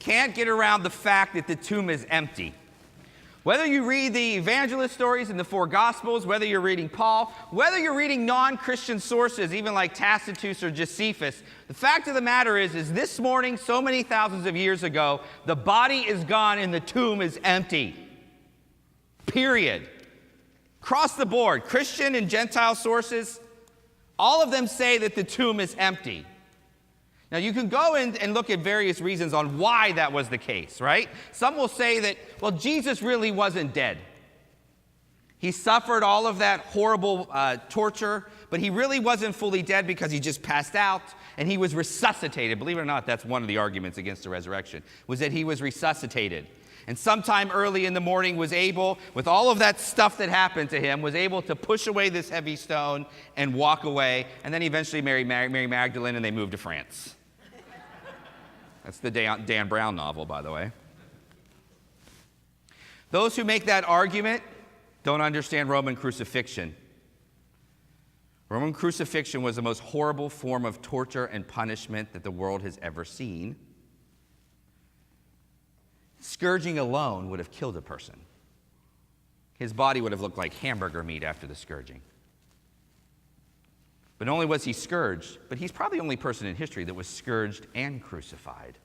can't get around the fact that the tomb is empty. Whether you read the evangelist stories in the four Gospels, whether you're reading Paul, whether you're reading non-Christian sources, even like Tacitus or Josephus, the fact of the matter is this morning, so many thousands of years ago, the body is gone and the tomb is empty. Period. Across the board, Christian and Gentile sources, all of them say that the tomb is empty. Now, you can go in and look at various reasons on why that was the case, right? Some will say that, well, Jesus really wasn't dead. He suffered all of that horrible torture, but he really wasn't fully dead because he just passed out and he was resuscitated. Believe it or not, that's one of the arguments against the resurrection, was that he was resuscitated. And sometime early in the morning was able, with all of that stuff that happened to him, was able to push away this heavy stone and walk away. And then he eventually married Mary Magdalene and they moved to France. That's the Dan Brown novel, by the way. Those who make that argument don't understand Roman crucifixion. Roman crucifixion was the most horrible form of torture and punishment that the world has ever seen. Scourging alone would have killed a person. His body would have looked like hamburger meat after the scourging. But not only was he scourged, but he's probably the only person in history that was scourged and crucified.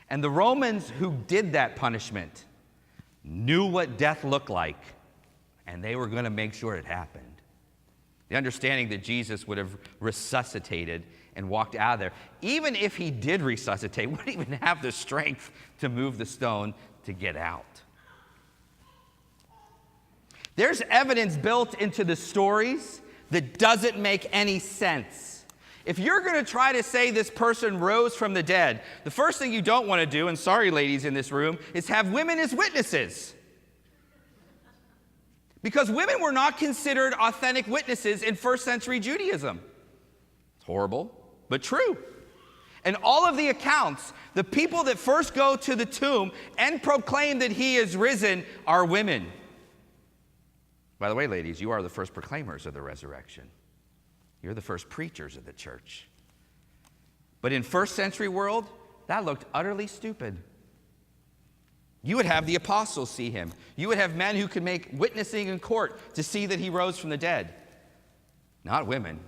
And the Romans who did that punishment knew what death looked like, and they were going to make sure it happened. The understanding that Jesus would have resuscitated and walked out of there, even if he did resuscitate, wouldn't even have the strength to move the stone to get out. There's evidence built into the stories that doesn't make any sense. If you're going to try to say this person rose from the dead, the first thing you don't want to do, and sorry ladies in this room, is have women as witnesses. Because women were not considered authentic witnesses in first century Judaism. It's horrible, but true. And all of the accounts, the people that first go to the tomb and proclaim that he is risen are women. By the way, ladies, you are the first proclaimers of the resurrection. You're the first preachers of the church. But in first century world, that looked utterly stupid. You would have the apostles see him. You would have men who could make witnessing in court to see that he rose from the dead. Not women.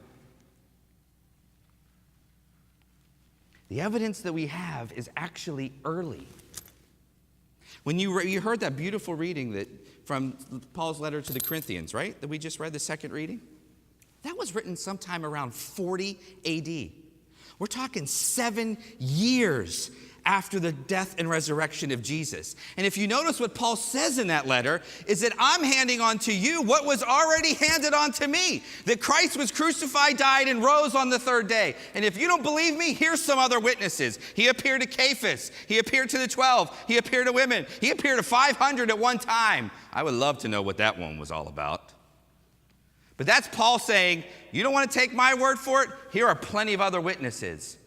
The evidence that we have is actually early. When you heard that beautiful reading that from Paul's letter to the Corinthians, right? That we just read, the second reading. That was written sometime around 40 AD. We're talking 7 years after the death and resurrection of Jesus. And if you notice what Paul says in that letter, is that I'm handing on to you what was already handed on to me. That Christ was crucified, died, and rose on the third day. And if you don't believe me, here's some other witnesses. He appeared to Cephas. He appeared to the 12. He appeared to women. He appeared to 500 at one time. I would love to know what that one was all about. But that's Paul saying, you don't want to take my word for it? Here are plenty of other witnesses.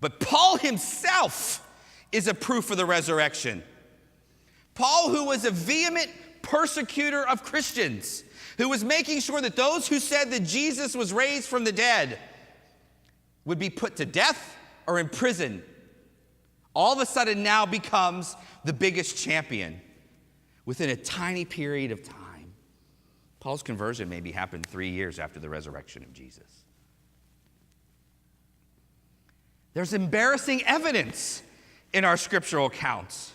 But Paul himself is a proof of the resurrection. Paul, who was a vehement persecutor of Christians, who was making sure that those who said that Jesus was raised from the dead would be put to death or in prison, all of a sudden now becomes the biggest champion within a tiny period of time. Paul's conversion maybe happened 3 years after the resurrection of Jesus. There's embarrassing evidence in our scriptural accounts.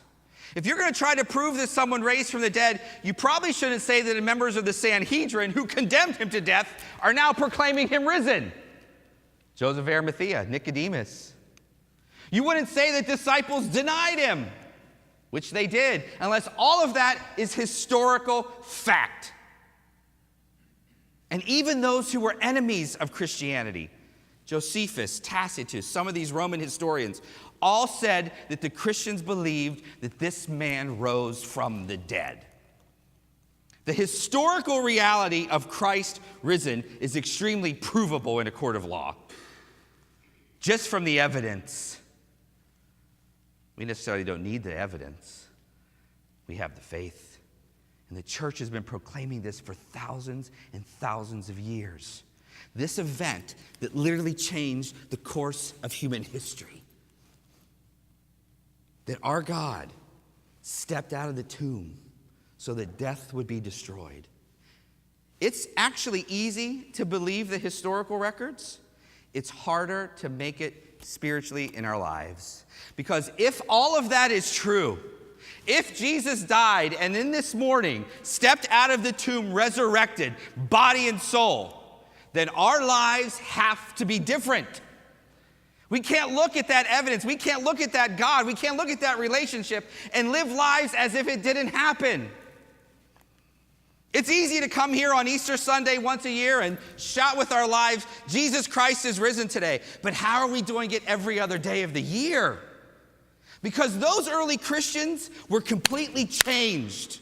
If you're going to try to prove that someone raised from the dead, you probably shouldn't say that the members of the Sanhedrin who condemned him to death are now proclaiming him risen. Joseph of Arimathea, Nicodemus. You wouldn't say that disciples denied him, which they did, unless all of that is historical fact. And even those who were enemies of Christianity, Josephus, Tacitus, some of these Roman historians, all said that the Christians believed that this man rose from the dead. The historical reality of Christ risen is extremely provable in a court of law. Just from the evidence. We necessarily don't need the evidence. We have the faith. And the church has been proclaiming this for thousands and thousands of years. This event that literally changed the course of human history. that our God stepped out of the tomb so that death would be destroyed. It's actually easy to believe the historical records. It's harder to make it spiritually in our lives. Because if all of that is true, if Jesus died and then this morning stepped out of the tomb resurrected, body and soul, then our lives have to be different. We can't look at that evidence. We can't look at that God. We can't look at that relationship and live lives as if it didn't happen. It's easy to come here on Easter Sunday once a year and shout with our lives, Jesus Christ is risen today. But how are we doing it every other day of the year? Because those early Christians were completely changed.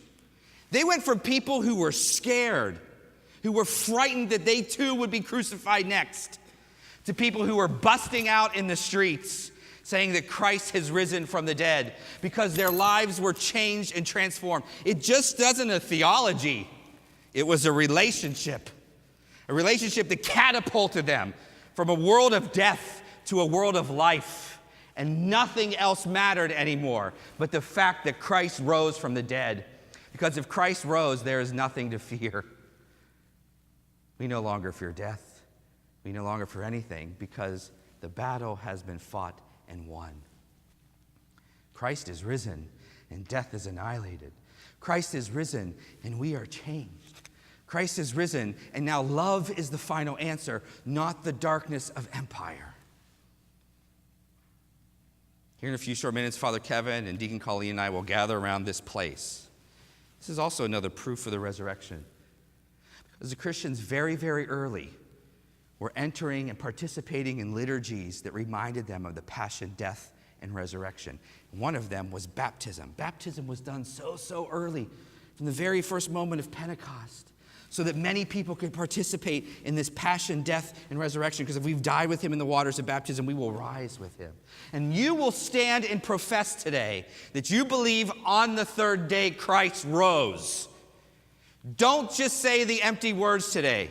They went from people who were scared, who were frightened that they too would be crucified next, to people who were busting out in the streets saying that Christ has risen from the dead because their lives were changed and transformed. It just wasn't a theology. It was a relationship that catapulted them from a world of death to a world of life. And nothing else mattered anymore but the fact that Christ rose from the dead. Because if Christ rose, there is nothing to fear. We no longer fear death. We no longer fear anything because the battle has been fought and won. Christ is risen and death is annihilated. Christ is risen and we are changed. Christ is risen and now love is the final answer, not the darkness of empire. Here in a few short minutes, Father Kevin and Deacon Colleen and I will gather around this place. This is also another proof of the resurrection. Because the Christians very, very early were entering and participating in liturgies that reminded them of the passion, death, and resurrection. One of them was baptism. Baptism was done so early, from the very first moment of Pentecost, so that many people could participate in this passion, death, and resurrection. Because if we've died with him in the waters of baptism, we will rise with him. And you will stand and profess today that you believe on the third day Christ rose. Don't just say the empty words today.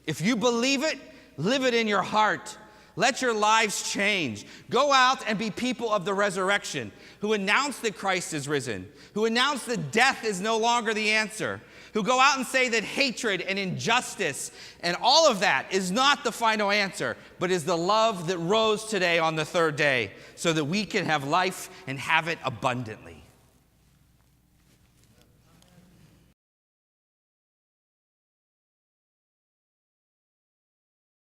If you believe it, live it in your heart. Let your lives change. Go out and be people of the resurrection who announce that Christ is risen, who announce that death is no longer the answer, who go out and say that hatred and injustice and all of that is not the final answer, but is the love that rose today on the third day so that we can have life and have it abundantly.